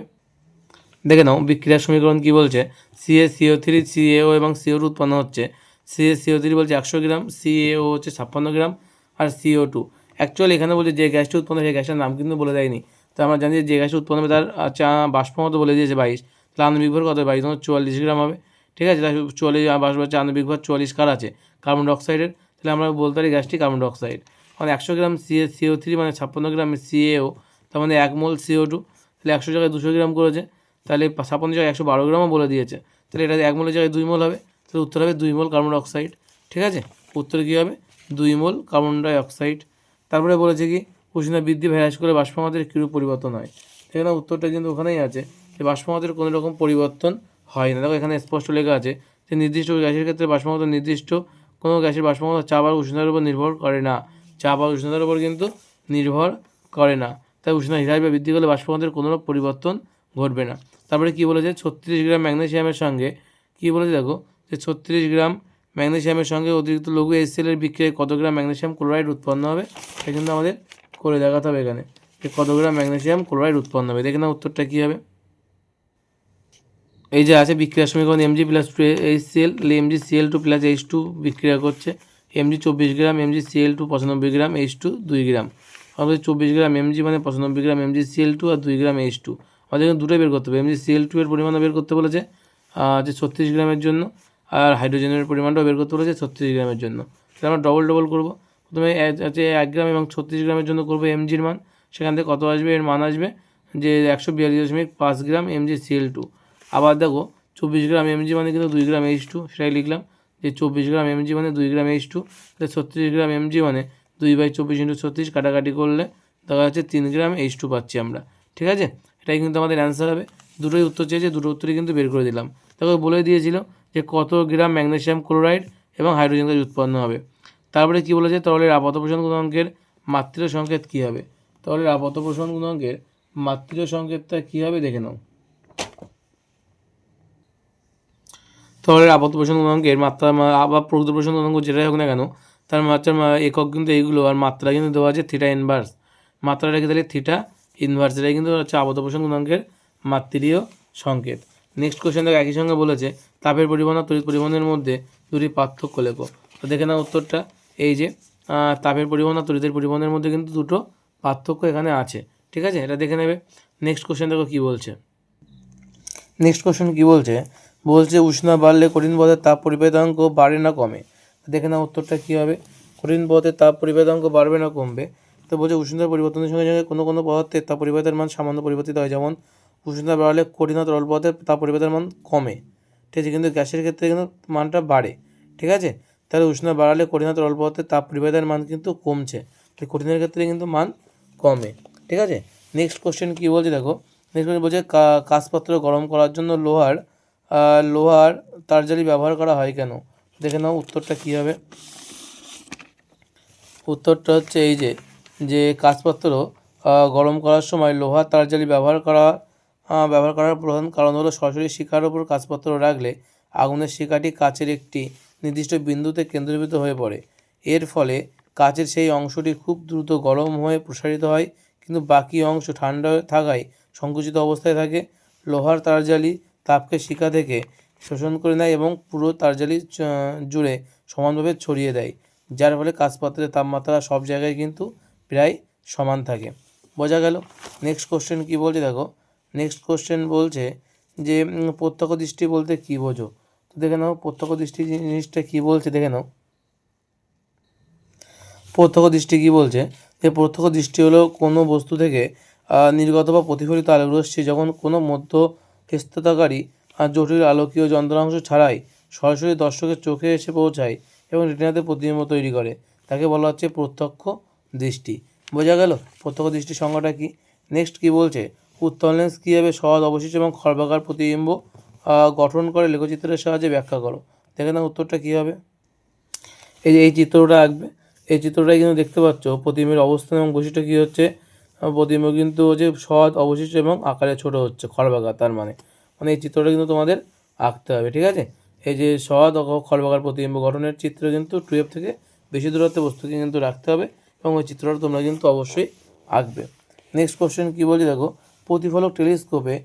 দেখে নাও বিক্রিয়ার সমীকরণ কী বলছে, CaCO3 CaO এবং CO2 উৎপন্ন হচ্ছে। CaCO3 বলছে 100 গ্রাম, CaO হচ্ছে 56 গ্রাম, আর CO2 অ্যাকচুয়ালি এখানে বলছে যে গ্যাসটি উৎপন্ন সেই গ্যাসের নাম কিন্তু বলে দেয়নি। তো আমরা জানি যে গ্যাসটি উৎপন্ন হবে তার বাষ্পমাত্রা বলে দিয়েছে 22, তাহলে আণবিক ভর কত, 22 44 গ্রাম হবে, ঠিক আছে। তাহলে 44 বাষ্প হচ্ছে আণবিক ভর 44 কার আছে, কার্বন ডাইঅক্সাইডের। তাহলে আমরা বলতে পারি গ্যাসটি কার্বন ডাইঅক্সাইড। মানে 100 গ্রাম CaCO3 মানে 56 গ্রাম CaO, তার মানে 1 মোল CO2। তাহলে 100 জায়গায় 200 গ্রাম করেছে, তাহলে 56 জায়গায় 112 গ্রামও বলে দিয়েছে, তাহলে এটা 1 মোলের জায়গায় 2 মোল হবে, তাহলে উত্তর হবে 2 মোল কার্বন ডাইঅক্সাইড, ঠিক আছে। উত্তরে কী হবে 2 মোল কার্বন ডাইঅক্সাইড। তারপরে বলেছে কি উষ্ণতা বৃদ্ধি বা হ্রাস করে বাষ্পমাত্রার কীরূপ পরিবর্তন হয়। সেখানে উত্তরটা কিন্তু ওখানেই আছে যে বাষ্পমাত্রার কোনো রকম পরিবর্তন হয় না। দেখো এখানে স্পষ্ট লেখা আছে যে নির্দিষ্ট গ্যাসের ক্ষেত্রে বাষ্পমাত্রা নির্দিষ্ট কোনো গ্যাসের বাষ্পমাত্রা চাপ আর উষ্ণতার উপর নির্ভর করে না, চাপ আর উষ্ণতার উপর কিন্তু নির্ভর করে না। তাই উষ্ণতা হ্রাস বা বৃদ্ধি করলে বাষ্পমাত্রার কোনো পরিবর্তন ঘটবে না। তারপরে কী বলেছে 36 গ্রাম ম্যাগনেসিয়ামের সঙ্গে কী বলেছে দেখো, যে 36 গ্রাম ম্যাগনেসিয়ামের সঙ্গে অতিরিক্ত লঘু HCl এর বিক্রিয়ায় কত গ্রাম ম্যাগনেসিয়াম ক্লোরাইড উৎপন্ন হবে। এটা কিন্তু আমাদের করে দেখাতে হবে এখানে যে কত গ্রাম ম্যাগনেসিয়াম ক্লোরাইড উৎপন্ন হবে। দেখে না উত্তরটা কী হবে। এই যে আছে বিক্রিয়ার সমীকরণ Mg + 2HCl, MgCl2 + H2 বিক্রিয়া করছে। Mg 24 গ্রাম, MgCl2 95 গ্রাম, H2 2 গ্রাম। আমাদের 24 গ্রাম Mg মানে 95 গ্রাম MgCl2 আর 2 গ্রাম H2। আমাদের এখানে দুটোই বের করতে হবে। MgCl2 এর পরিমাণও বের করতে বলেছে যে 36 গ্রামের জন্য, আর হাইড্রোজেনের পরিমাণটাও বের করতে বলেছে 36 গ্রামের জন্য। তাহলে আমরা ডবল করবো। প্রথমে 1 গ্রাম এবং 36 গ্রামের জন্য করবো Mgর মান, সেখান থেকে কত আসবে, এর মান আসবে যে 142.5 গ্রাম MgCl2। আবার দেখো 24 গ্রাম Mg মানে কিন্তু 2 গ্রাম H2, সেটাই লিখলাম যে 24 গ্রাম Mg মানে 2 গ্রাম H2, তাহলে 36 গ্রাম Mg মানে 2/24 × 36 কাটাকাটি করলে দেখা যাচ্ছে 3 গ্রাম H2 পাচ্ছি আমরা, ঠিক আছে। এটাই কিন্তু আমাদের অ্যান্সার হবে। দুটোই উত্তর চেয়েছে, দুটো উত্তরই কিন্তু বের করে দিলাম। তারপরে বলে দিয়েছিল যে কত গ্রাম ম্যাগনেসিয়াম ক্লোরাইড এবং হাইড্রোজেন গ্যাস উৎপন্ন হবে। তারপরে কী বলেছে, তরলের আপাত প্রসারণ গুণাঙ্কের মাত্রা সংকেত কী হবে। তরলের আপাত প্রসারণ গুণাঙ্কের মাত্রা সংকেতটা কী হবে দেখে নাও। তরলের আপাত প্রসারণ গুণাঙ্কের মাত্রা বা প্রকৃত প্রসারণ গুণাঙ্ক যেটাই হোক না কেন, তার মাত্রার একক কিন্তু এইগুলো, আর মাত্রা কিন্তু দেওয়া আছে থিটা ইনভার্স। মাত্রা রেখে তাহলে থিটা ইনভার্স, এটাই কিন্তু হচ্ছে আবদ্ধ প্রসারণ গুণাঙ্কের মাত্রীয় সংকেত। নেক্সট কোশ্চেন দেখো একই সঙ্গে বলেছে তাপের পরিবহন আর তড়িৎ পরিবহনের মধ্যে দুটি পার্থক্য লেখো। তো দেখে নাও উত্তরটা, এই যে তাপের পরিবহন আর তড়িতের পরিবহনের মধ্যে কিন্তু দুটো পার্থক্য এখানে আছে, ঠিক আছে, এটা দেখে নেবে। নেক্সট কোশ্চেন দেখো কী বলছে। নেক্সট কোশ্চেন কী বলছে, বলছে উষ্ণতা বাড়লে কঠিন পদার্থের তাপ পরিবেদাঙ্ক বাড়ে না কমে। দেখে নাও উত্তরটা কী হবে। কঠিন পদার্থের তাপ পরিবেদাঙ্ক বাড়বে না কমবে। তো বলছে উষ্ণতার পরিবর্তনের সঙ্গে সঙ্গে কোনো কোনো পদার্থের তাপ পরিবাহিতার মান সামান্য পরিবর্তিত হয়, যেমন উষ্ণতা বাড়লে কঠিন তরল পদার্থের তাপ পরিবাহিতার মান কমে, ঠিক আছে, কিন্তু গ্যাসের ক্ষেত্রে কিন্তু মানটা বাড়ে, ঠিক আছে। তাহলে উষ্ণতা বাড়ালে কঠিন তরল পদার্থের তাপ পরিবাহিতার মান কিন্তু কমছে, তাই কঠিনের ক্ষেত্রে কিন্তু মান কমে, ঠিক আছে। নেক্সট কোশ্চেন কী বলছে দেখো। নেক্সট কোশ্চেন বলছে কাঁচপাত্র গরম করার জন্য লোহার তারজালি ব্যবহার করা হয় কেন। দেখে নাও উত্তরটা কী হবে। উত্তরটা হচ্ছে এই যে কাঁচপাত্র গরম করার সময় লোহার তারজালি ব্যবহার করার প্রধান কারণ হলো সরাসরি শিখার ওপর কাঁচপাত্র রাখলে আগুনের শিখাটি কাচের একটি নির্দিষ্ট বিন্দুতে কেন্দ্রীভূত হয়ে পড়ে। এর ফলে কাচের সেই অংশটি খুব দ্রুত গরম হয়ে প্রসারিত হয়, কিন্তু বাকি অংশ ঠান্ডা থাকায় সংকুচিত অবস্থায় থাকে। লোহার তারজালি তাপকে শিখা থেকে শোষণ করে নেয় এবং পুরো তারজালি জুড়ে সমানভাবে ছড়িয়ে দেয়, যার ফলে কাঁচপাত্রের তাপমাত্রা সব জায়গায় কিন্তু প্রায় সমান থাকে। বোঝা গেল। নেক্সট কোশ্চেন কী বলছে দেখো। নেক্সট কোশ্চেন বলছে যে প্রত্যক্ষ দৃষ্টি বলতে কী বোঝো। তো দেখে নাও প্রত্যক্ষ দৃষ্টি জিনিসটা কী বলছে, দেখে নাও। প্রত্যক্ষ দৃষ্টি কী বলছে, যে প্রত্যক্ষ দৃষ্টি হলো কোনো বস্তু থেকে নির্গত বা প্রতিফলিত আলোক রশ্মি যখন কোনো মধ্যস্থতাকারী জটিল আলোকীয় যন্ত্রাংশ ছাড়াই সরাসরি দর্শকের চোখে এসে পৌঁছায় এবং রেটিনাতে প্রতিবিম্ব তৈরি করে, তাকে বলা হচ্ছে প্রত্যক্ষ দৃষ্টি। বোঝা গেল প্রত্যক্ষ দৃষ্টির সংজ্ঞাটা কী। নেক্সট কী বলছে, উত্তল লেন্স কীভাবে সহজ অবশিষ্ট এবং খর্বাকার প্রতিবিম্ব গঠন করে লেখচিত্রের সাহায্যে ব্যাখ্যা করো। দেখে না উত্তরটা কী হবে। এই চিত্রটা আঁকবে। এই চিত্রটাই কিন্তু দেখতে পাচ্ছ প্রতিবিম্বের অবস্থান এবং বৈশিষ্ট্য কী হচ্ছে। প্রতিবিম্ব কিন্তু হচ্ছে সৎ অবশিষ্ট এবং আকারে ছোট হচ্ছে, খর্বাকার, তার মানে এই চিত্রটা কিন্তু তোমাদের আঁকতে হবে, ঠিক আছে। এই যে সৎ ও খর্বাকার প্রতিবিম্ব গঠনের চিত্র কিন্তু 12 থেকে বেশি দূরত্বে বস্তুকে কিন্তু রাখতে হবে এবং ওই চিত্রটা তোমরা কিন্তু অবশ্যই আঁকবে। নেক্সট কোশ্চেন কী বলছে দেখো, প্রতিফলক টেলিস্কোপে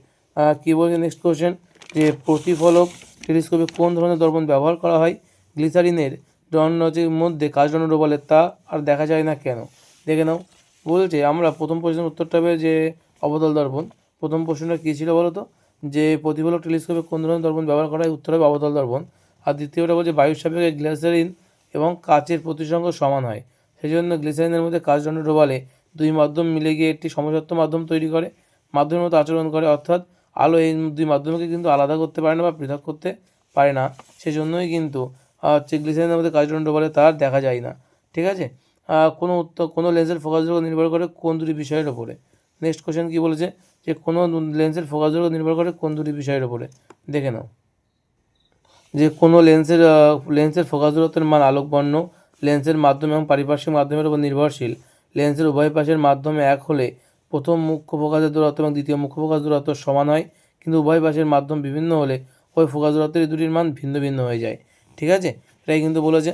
কী বলছে। নেক্সট কোশ্চেন, যে প্রতিফলক টেলিস্কোপে কোন ধরনের দর্পণ ব্যবহার করা হয়। গ্লিসারিনের দণ্ডের মধ্যে কাচদণ্ড ডোবালে তা আর দেখা যায় না কেন। দেখে নাও। বলছে আমরা প্রথম প্রশ্নের উত্তরটা হবে যে অবতল দর্পণ। প্রথম প্রশ্নটা কী ছিল বলো তো, যে প্রতিফলক টেলিস্কোপে কোন ধরনের দর্পণ ব্যবহার করা হয়, উত্তর হবে অবতল দর্পণ। আর দ্বিতীয়টা বলছে বায়ুর সাপেক্ষে গ্লিসারিন এবং কাচের প্রতিসংখ্য সমান হয়, সেই জন্য গ্লিসারিনের মধ্যে কাচদণ্ড ডোবালে দুই মাধ্যম মিলে গিয়ে একটি সমসত্ব মাধ্যম তৈরি করে, মাধ্যমের মতো আচরণ করে, অর্থাৎ আলো এই দুই মাধ্যমকে কিন্তু আলাদা করতে পারে না বা পৃথক করতে পারে না, সেজন্যই কিন্তু হচ্ছে গ্লিসারিনের মধ্যে কাচদণ্ড ডোবালে তার দেখা যায় না, ঠিক আছে। কোনো লেন্সের ফোকাস দৈর্ঘ্য নির্ভর করে কোন দুটি বিষয়ের ওপরে। নেক্সট কোশ্চেন কী বলেছে, যে কোনো লেন্সের ফোকাস দৈর্ঘ্য নির্ভর করে কোন দুটি বিষয়ের ওপরে। দেখে নাও। যে কোনো লেন্সের ফোকাস দূরত্বের মান আলোকবর্ণ, লেন্সের মাধ্যম এবং পারিপার্শ্বিক মাধ্যমের উপর নির্ভরশীল। লেন্সের উভয় পাশের মাধ্যমে এক হলে প্রথম মুখ্য ফোকাসের দূরত্ব এবং দ্বিতীয় মুখ্য ফোকাস দূরত্ব সমান হয়, কিন্তু উভয় পাশের মাধ্যম বিভিন্ন হলে ওই ফোকাস দূরত্বের দুটির মান ভিন্ন ভিন্ন হয়ে যায়, ঠিক আছে, এটাই কিন্তু বলেছে।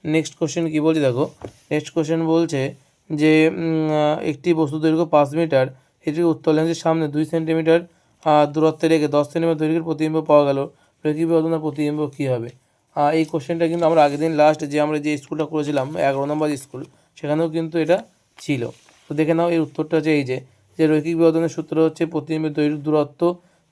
নেক্সট কোশ্চেন কী বলছে দেখো। নেক্সট কোশ্চেন বলছে যে একটি বস্তু দৈর্ঘ্য 5 মিটার, এটি উত্তল লেন্সের সামনে 2 সেন্টিমিটার দূরত্বে রেখে 10 সেন্টিমিটার দৈর্ঘ্যের প্রতিবিম্ব পাওয়া গেল, রৈখিক বিবর্ধনার প্রতিবিম্ব কী হবে। এই কোশ্চেনটা কিন্তু আমরা আগের দিন লাস্ট যে আমরা যে স্কুলটা করেছিলাম 11 নম্বর স্কুল, সেখানেও কিন্তু এটা ছিল। তো দেখে নাও এর উত্তরটা হচ্ছে এই যে রৈখিক বিবর্ধনের সূত্র হচ্ছে প্রতিবিম্বের দূরত্ব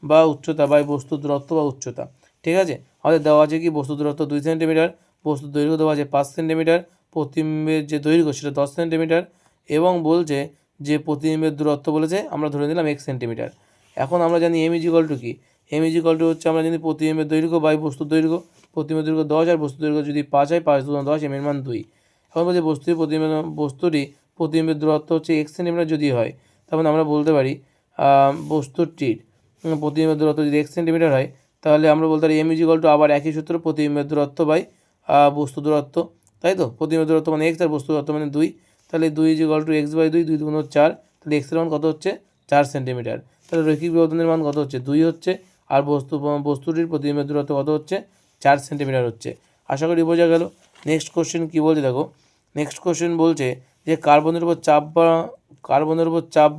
বা উচ্চতা বা বস্তুর দূরত্ব বা উচ্চতা, ঠিক আছে। আমাদের দেওয়া আছে কি বস্তু দূরত্ব 2 সেন্টিমিটার, বস্তুর দৈর্ঘ্য দেওয়া আছে 5 সেন্টিমিটার, প্রতিবিম্বের যে দৈর্ঘ্য সেটা 10 সেন্টিমিটার এবং বলছে যে প্রতিবিম্বের দূরত্ব বলেছে আমরা ধরে নিলাম 1 সেন্টিমিটার। এখন আমরা জানি এম ইজিক্যাল টু কি। এম ইজিক্যাল টু হচ্ছে আমরা জানি প্রতিবিম্বের দৈর্ঘ্য বাই বস্তুর দৈর্ঘ্য। প্রতিবিম্বের দৈর্ঘ্য 10 আর বস্তুর দৈর্ঘ্য যদি 5 হয়, 5 × 10, এম এর মান 2। এখন বলছে বস্তুটি প্রতিবিম্বের দূরত্ব হচ্ছে 1 সেন্টিমিটার যদি হয়, তাহলে আমরা বলতে পারি বস্তুটির প্রতিবিম্বের দূরত্ব যদি 1 সেন্টিমিটার হয়, তাহলে আমরা বলতে পারি এম ইজিক্যাল টু আবার একই সূত্র প্রতিবিম্বের দূরত্ব বাই বস্তু দূরত্ব, তাই তো। প্রতিবিম্বের দূরত্ব মানে x আর বস্তু দূরত্ব মানে 2, তাহলে 2 ইজিক্যাল টু x/2, 2 × 4, তাহলে x এর মান কত হচ্ছে 4 সেন্টিমিটার। তাহলে রৈখিক বিবর্ধনের মান কত হচ্ছে 2 হচ্ছে, আর বস্তুটির প্রতিবিম্বের দূরত্ব কত হচ্ছে 4 সেন্টিমিটার হচ্ছে। আশা করি বোঝা গেল। নেক্সট কোশ্চেন কী বলছে দেখো, নেক্সট কোশ্চেন বলছে যে কার্বনের উপর চাপ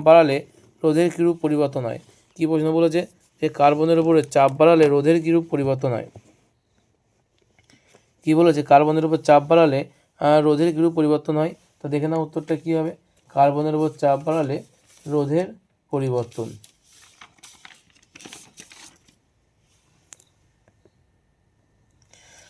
বাড়ালে রোধের কীরূপ পরিবর্তন হয়। কী প্রশ্ন বলেছে যে কার্বনের উপরে চাপ বাড়ালে রোধের কীরূপ পরিবর্তন হয়। কী বলেছে কার্বনের উপর চাপ বাড়ালে রোধের কীরূপ পরিবর্তন হয়। তো দেখে নাও উত্তরটা কী হবে, কার্বনের উপর চাপ বাড়ালে রোধের পরিবর্তন।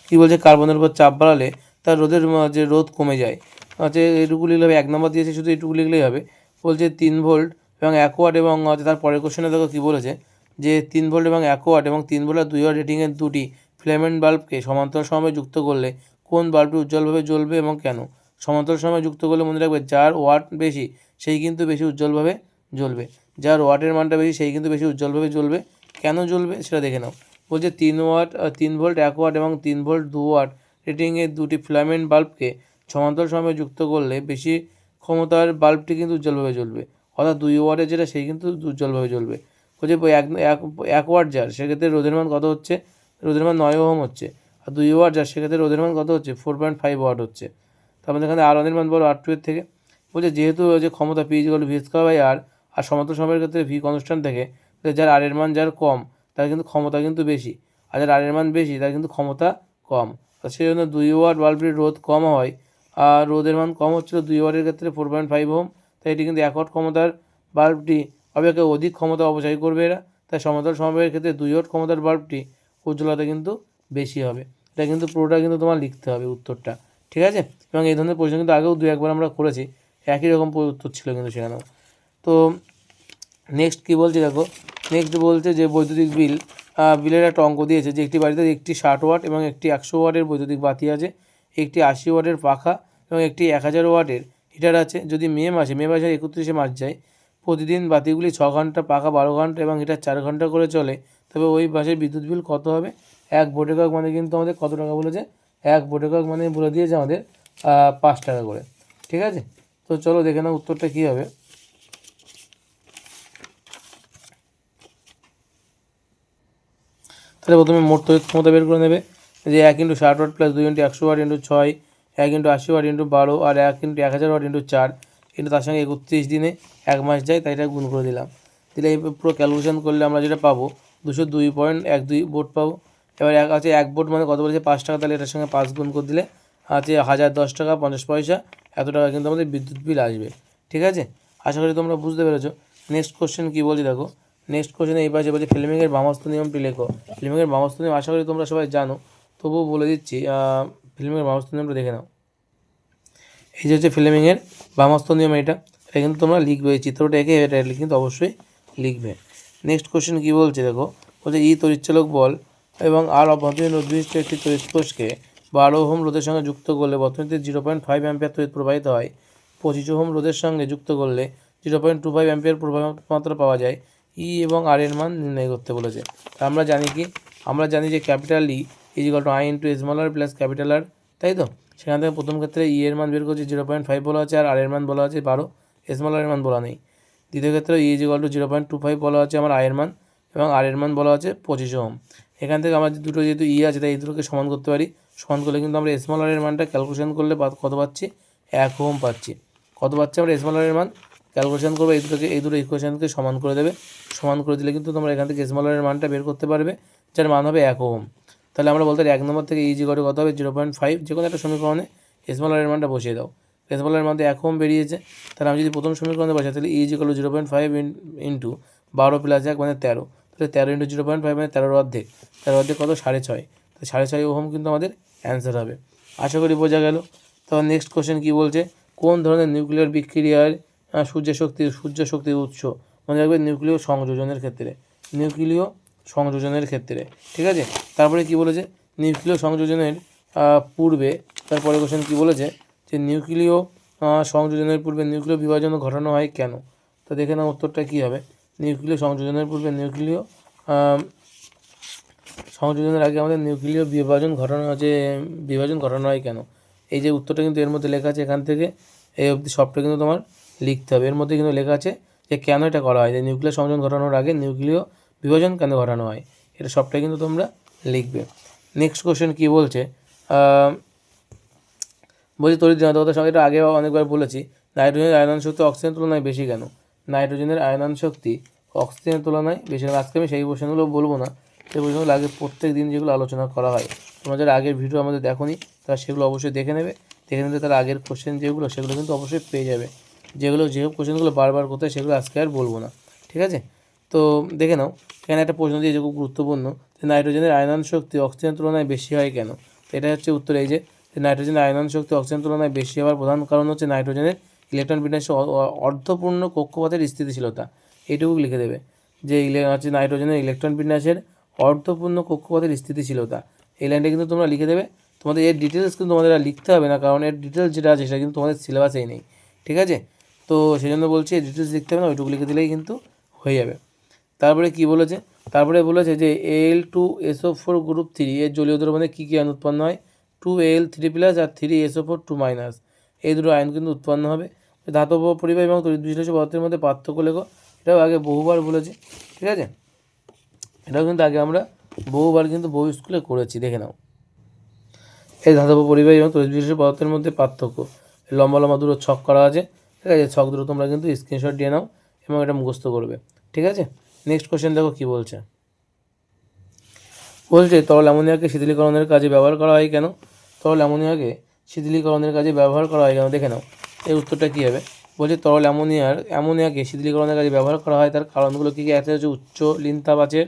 কী বলছে কার্বনের উপর চাপ বাড়ালে তার রোধের যে রোধ কমে যায়। হচ্ছে এটুকু লিখলে হবে, 1 নম্বর দিয়েছে শুধু এটুকু লিখলেই হবে। বলছে 3 ভোল্ট এবং 1 ওয়াট এবং তার পরের কোশ্চেনে দেখো কী বলেছে যে 3 ভোল্ট এবং 1 ওয়াট এবং 3 ভোল্ট আর 2 ওয়াট রেটিংয়ের দুটি ফিলামেন্ট বাল্বকে সমান্তরাল সময়ে যুক্ত করলে কোন বাল্বটি উজ্জ্বলভাবে জ্বলবে এবং কেন। সমান্তরাল সময়ে যুক্ত করলে মনে রাখবে যার ওয়াট বেশি সেই কিন্তু বেশি উজ্জ্বলভাবে জ্বলবে, যার ওয়াটের মানটা বেশি সেই কিন্তু বেশি উজ্জ্বলভাবে জ্বলবে। কেন জ্বলবে সেটা দেখে নাও। বলছে 3 ভোল্ট 1 ওয়াট এবং 3 ভোল্ট 2 ওয়াট রেটিংয়ের দুটি ফিলামেন্ট বাল্বকে সমান্তরাল সময়ে যুক্ত করলে বেশি ক্ষমতার বাল্বটি কিন্তু উজ্জ্বলভাবে জ্বলবে, অর্থাৎ 2 ওয়াটের যেটা সেই কিন্তু উজ্জ্বলভাবে জ্বলবে। বলছে 1 ওয়াট যার সেক্ষেত্রে রোধের মান কত হচ্ছে, রোধের মান 9 ওহম হচ্ছে। আর 2 ওয়াট যার সেক্ষেত্রে রোধের মান কত হচ্ছে 4.5 ওয়াট হচ্ছে। তারপরে এখানে R1 এর মান বলো R2 এর থেকে। বলছে যেহেতু যে ক্ষমতা P = V²/R আর সমান্তরাল সময়ের ক্ষেত্রে V কনস্ট্যান্ট থাকে, যার R এর মান যার কম তার কিন্তু ক্ষমতা কিন্তু বেশি, আর যার R এর মান বেশি তার কিন্তু ক্ষমতা কম। সেই জন্য 2 ওয়াট বাল্বটির রোধ কম হয়, আর রোধের মান কম হচ্ছিল 2 ওয়াটের ক্ষেত্রে 4.5 ওহম, তাই এটি কিন্তু 1 ওয়াট ক্ষমতার বাল্বটি অপেক্ষা অধিক ক্ষমতা অপচয় করবে এরা, তাই সমান্তরাল সমবায়ের ক্ষেত্রে 2 ওয়াট ক্ষমতার বাল্বটি উজ্জ্বলতা কিন্তু বেশি হবে। এটা কিন্তু পুরোটা কিন্তু তোমার লিখতে হবে উত্তরটা, ঠিক আছে। এবং এই ধরনের প্রশ্ন কিন্তু আগেও 2-1 আমরা করেছি, একই রকম উত্তর ছিল কিন্তু সেখানেও। তো নেক্সট কী বলছে দেখো, নেক্সট বলছে যে বৈদ্যুতিক বিলের একটা অঙ্ক দিয়েছে যে একটি বাড়িতে একটি 60 ওয়াট এবং একটি 100 ওয়াটের বৈদ্যুতিক বাতি আছে, একটি 80 ওয়াটের পাখা এবং একটি 1000 ওয়াটের হিটার আছে। যদি মে মাসে 31 মার্চ যায়, প্রতিদিন বাতিগুলি 6 ঘন্টা, পাখা 12 ঘন্টা এবং হিটার 4 ঘন্টা করে চলে, তবে ওই মাসের বিদ্যুৎ বিল কত হবে। 1 ভোল্ট একক মানে কিন্তু আমাদের কত টাকা বলেছে, 1 ভোল্ট একক মানে বলে দিয়েছে আমাদের 5 টাকা করে, ঠিক আছে। তো চলো দেখে নাও উত্তরটা কী হবে। তাহলে প্রথমে মোট তড়িৎ ক্ষমতা বের করে নেবে, যে 1 × 60 ওয়াট প্লাস 2 × 100 ওয়াট × 6, 1 × 80 ওয়াট × 12 আর 1 × 1000 ওয়াট × 4, কিন্তু তার সঙ্গে 31 দিনে 1 মাস যায়, তাই এটা গুণ করে দিলাম। দিলে এই পুরো ক্যালকুলেশন করলে আমরা যেটা পাবো 202.12 ভোল্ট পাবো। এবার আছে 1 ভোল্ট মানে কত বলেছে 5 টাকা, তাহলে এটার সঙ্গে 5 গুণ করে দিলে আছে 1010 টাকা 50 পয়সা, এত টাকা কিন্তু আমাদের বিদ্যুৎ বিল আসবে, ঠিক আছে। আশা করি তোমরা বুঝতে পেরেছো। নেক্সট কোশ্চেন কী বলছি দেখো, নেক্সট কোশ্চেনে এই পাশে বলছে ফ্লেমিংয়ের বামস্থ নিয়মটি লেখো। ফ্লেমিংয়ের বামস্থ নিয়ম আশা করি তোমরা সবাই জানো, তবুও বলে দিচ্ছি। ফ্লেমিংয়ের বামস্থ নিয়মটা দেখে নাও। এই যে হচ্ছে ফ্লেমিংয়ের বামস্থ নিয়ম, এটা কিন্তু তোমরা লিখবে, এই চিত্রটা এঁকে এটা কিন্তু অবশ্যই লিখবে। নেক্সট কোশ্চেন কী বলছে দেখো, বলছে তড়িৎচালক বল এবং আর অভ্যন্তরীণ নির্দিষ্ট একটি তড়িৎ কোষকে 12 ওহম রোধের সঙ্গে যুক্ত করলে বর্তনীতে 0.5 অ্যাম্পিয়ার তড়িৎ প্রবাহিত হয়। 25 ওহম রোধের সঙ্গে যুক্ত করলে 0.25 অ্যাম্পিয়ার প্রবাহ মাত্রা পাওয়া যায়। এবং আর এর মান নির্ণয় করতে বলেছে। তা আমরা জানি কি, আমরা জানি যে capital E I × small R plus capital R, তাই তো। সেখান থেকে প্রথম ক্ষেত্রে এর মান বের করছি 0.5 বলা আছে, আর এর মান বলা আছে 12, স্মল আর এর মান বলা নেই। দ্বিতীয় ক্ষেত্রে = 0.25 বলা আছে আমার এর মান, এবং আর এর মান বলা আছে 25 ওহম। এখান থেকে আমার দুটো যেহেতু আছে তাই এই দুটোকে সমান করতে পারি, সমান করলে কিন্তু আমরা স্মল আর এর মানটা ক্যালকুলেশন করলে কত পাচ্ছি 1 ওহম পাচ্ছি। কত পাচ্ছি আমরা স্মল আর এর মান ক্যালকুলেশন করবো, এই দুটো ইকুয়েশনকে সমান করে দেবে, সমান করে দিলে কিন্তু তোমরা এখান থেকে স্মল আর এর মানটা বের করতে পারবে, যার মান হবে 1 ওহম। তাহলে আমরা বলতে 1 নম্বর থেকে কত হবে 0.5, যে কোনো একটা সমীকরণে স্মল আর এর মানটা বসিয়ে দাও। স্মল আর এর মধ্যে 1 ওহম বেরিয়েছে, তাহলে আমি যদি প্রথম সমীকরণে বসাই তাহলে = 0.5 × 12 + 1 মানে 13, তাহলে 13 × 0.5 মানে 13 অর্ধেক, 13 অর্ধেক কত 6.5, তো 6.5 ওহম কিন্তু আমাদের অ্যান্সার হবে। আশা করি বোঝা গেল। তো নেক্সট কোশ্চেন কী বলছে, কোন ধরনের নিউক্লিয়ার বিক্রিয়ার সূর্য শক্তির উৎস, মনে রাখবে নিউক্লিয় সংযোজনের ক্ষেত্রে, নিউক্লিয় সংযোজনের ক্ষেত্রে, ঠিক আছে। তারপরে কি বলেছে, নিউক্লিয় সংযোজনের পূর্বে, তারপরে কোশ্চেন কী বলেছে যে নিউক্লিয় সংযোজনের পূর্বে নিউক্লিয় বিভাজন ঘটানো হয় কেন। তো দেখে নাও উত্তরটা কী হবে। নিউক্লিয় সংযোজনের পূর্বে নিউক্লিয় সংযোজনের আগে আমাদের নিউক্লিয় বিভাজন ঘটানো হয় কেন। এই যে উত্তরটা কিন্তু এর মধ্যে লেখা আছে, এখান থেকে এই অবধি সবটা কিন্তু তোমার লিখতে হবে। এর মধ্যে কিন্তু লেখা আছে যে কেন এটা করা হয়, যে নিউক্লিয় সংযোজন ঘটানোর আগে নিউক্লিয় বিভাজন কেন ঘটানো হয়, এটা সবটাই কিন্তু তোমরা লিখবে। নেক্সট কোশ্চেন কী বলছে, বলছি তড়িৎ ঋণাত্মকতার সঙ্গে এটা আগেও অনেকবার বলেছি, নাইট্রোজেনের আয়নন শক্তি অক্সিজেনের তুলনায় বেশি কেন? নাইট্রোজেনের আয়নন শক্তি অক্সিজেনের তুলনায় বেশি কেন? আজকে আমি সেই কোশ্চেনগুলো বলবো না, সেই কোশ্চেনগুলো আগে প্রত্যেক দিন যেগুলো আলোচনা করা হয়, তোমরা যারা আগের ভিডিও আমাদের দেখোনি তারা সেগুলো অবশ্যই দেখে নেবে। দেখে নিলে তার আগের কোশ্চেন যেগুলো সেগুলো কিন্তু অবশ্যই পেয়ে যাবে। যেসব কোশ্চেনগুলো বারবার করতে হয় সেগুলো আজকে আর বলবো না, ঠিক আছে? তো দেখে নাও, এখানে একটা প্রশ্ন দিয়েছে খুব গুরুত্বপূর্ণ, যে নাইট্রোজেনের আয়নন শক্তি অক্সিজেনের তুলনায় বেশি হয় কেন? তো এটা হচ্ছে উত্তর, এই যে নাইট্রোজেনের আয়নন শক্তি অক্সিজেনের তুলনায় বেশি হওয়ার প্রধান কারণ হচ্ছে নাইট্রোজেনের ইলেকট্রন বিন্যাসে অর্ধপূর্ণ কক্ষপথের স্থিতিশীলতা। এইটুকু লিখে দেবে যে হচ্ছে নাইট্রোজেনের ইলেকট্রন বিন্যাসের অর্ধপূর্ণ কক্ষপথের স্থিতিশীলতা। এই লাইনটা কিন্তু তোমরা লিখে দেবে। তোমাদের এর ডিটেলস কিন্তু তোমাদের আর লিখতে হবে না, কারণ এর ডিটেলস যেটা আছে সেটা কিন্তু তোমাদের সিলেবাসেই নেই, ঠিক আছে? তো সেই জন্য বলছি এই ডিটেলস লিখতে হবে না, ওইটুকু লিখে দিলেই কিন্তু হয়ে যাবে। তারপরে কি বলেছে? তারপরে বলেছে যে Al2SO4 গ্রুপ 3 এর জলীয় দ্রবণে কী কী আয়ন উৎপন্ন হয়? 2Al3+ আর 3SO4 2-, এই দুটো আয়ন কিন্তু উৎপন্ন হবে। ধাতব পরিবাহী এবং তড়িৎ বিশ্লেষক পদার্থের মধ্যে পার্থক্য লেখো। এটাও আগে বহুবার বলেছি, ঠিক আছে? এটাও কিন্তু আগে আমরা বহুবার কিন্তু বহু স্কুলে করেছি, দেখে নাও। এই ধাতব পরিবাহী এবং তড়িৎ বিশ্লেষক পদার্থের মধ্যে পার্থক্য, লম্বা লম্বা দুটো ছক করা আছে, ঠিক আছে? ছক দুটো তোমরা কিন্তু স্ক্রিনশট দিয়ে নাও এবং এটা মুখস্থ করবে, ঠিক আছে? নেক্সট কোশ্চেন দেখো কী বলছে। বলছে তরল অ্যামোনিয়াকে শীতলীকরণের কাজে ব্যবহার করা হয় কেন? তরল অ্যামোনিয়াকে শীতলীকরণের কাজে ব্যবহার করা হয় কেন, দেখে নাও। এর উত্তরটা কী হবে? বলছে তরল অ্যামোনিয়াকে শীতলীকরণের কাজে ব্যবহার করা হয় তার কারণগুলো কী কী? একটা হচ্ছে উচ্চ লিনতাপ আছে,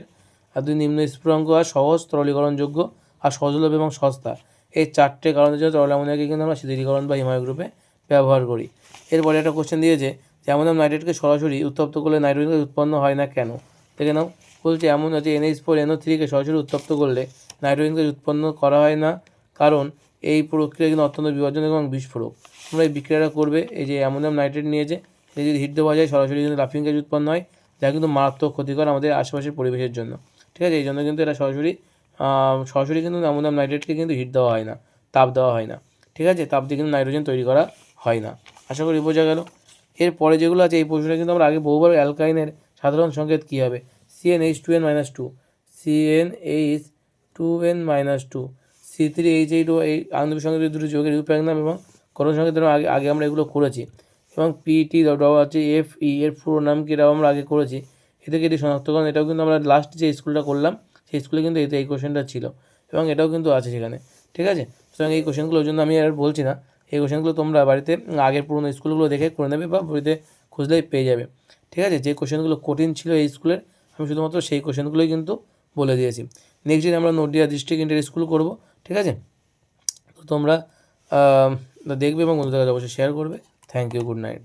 আর দুই নিম্ন স্ফুটনাঙ্ক আর সহজ তরলীকরণযোগ্য আর সহজলভ্য এবং সস্তা। এই চারটে কারণের জন্য তরল অ্যামোনিয়াকে কিন্তু আমরা শীতলীকরণ বা হিমায়ক রূপে ব্যবহার করি। এরপরে একটা কোশ্চেন দিয়েছে যে অ্যামোনিয়াম নাইট্রেটকে সরাসরি উত্তপ্ত করলে নাইট্রোজেন গ্যাস উৎপন্ন হয় না কেন? দেখে নাও। বলছে এমন আছে NH4NO3 সরাসরি উত্তপ্ত করলে নাইট্রোজেন গ্যাস উৎপন্ন করা হয় না, কারণ এই প্রক্রিয়া কিন্তু অত্যন্ত বিপজ্জনক এবং বিস্ফোরক। তোমরা এই বিক্রিয়াটা করবে, এই যে অ্যামোনিয়াম নাইট্রেট নিয়েছে, এই যদি হিট দেওয়া যায় সরাসরি কিন্তু লাফিং গ্যাস উৎপন্ন হয়, যা কিন্তু মারাত্মক ক্ষতিকর আমাদের আশেপাশের পরিবেশের জন্য, ঠিক আছে? এই জন্য কিন্তু এটা সরাসরি কিন্তু অ্যামোনিয়াম নাইট্রেটকে কিন্তু হিট দেওয়া হয় না, তাপ দেওয়া হয় না, ঠিক আছে? তাপ দিয়ে কিন্তু নাইট্রোজেন তৈরি করা হয় না। আশা করি বোঝা গেল। এরপরে যেগুলো আছে এই প্রশ্নটা কিন্তু আমরা আগে বহুবার, অ্যালকাইনের সাধারণ সংকেত কী হবে? CnH2n-2, CnH2n-2, C3H8O, এই আণবিক সংকেত দুটো যোগের রূপায়ণ নাম এবং করণ সংকেত আগে আমরা এগুলো করেছি। এবং PT আছে FE, এর পুরো নাম কী, এটাও আমরা আগে করেছি। এদেরকে এটি শনাক্তকরণ, এটাও কিন্তু আমরা লাস্ট যে স্কুলটা করলাম সেই স্কুলে কিন্তু এই কোশ্চেনটা ছিল এবং এটাও কিন্তু আছে সেখানে, ঠিক আছে? সুতরাং এই কোশ্চেনগুলোর জন্য আমি আর বলছি না, এই কোশ্চেনগুলো তোমরা বাড়িতে আগের পুরোনো স্কুলগুলো দেখে করে নেবে বা বইতে খুঁজলেই পেয়ে যাবে, ঠিক আছে? যে কোশ্চেনগুলো কঠিন ছিল এই স্কুলের, আমি শুধুমাত্র সেই কোশ্চেনগুলোই কিন্তু বলে দিয়েছি। নেক্সট দিন আমরা নদিয়া ডিস্ট্রিক্ট ইন্টার স্কুল করব, ঠিক আছে? তো তোমরা দেখবে এবং বন্ধুদের কাছে অবশ্যই শেয়ার করবে। Thank you, good night.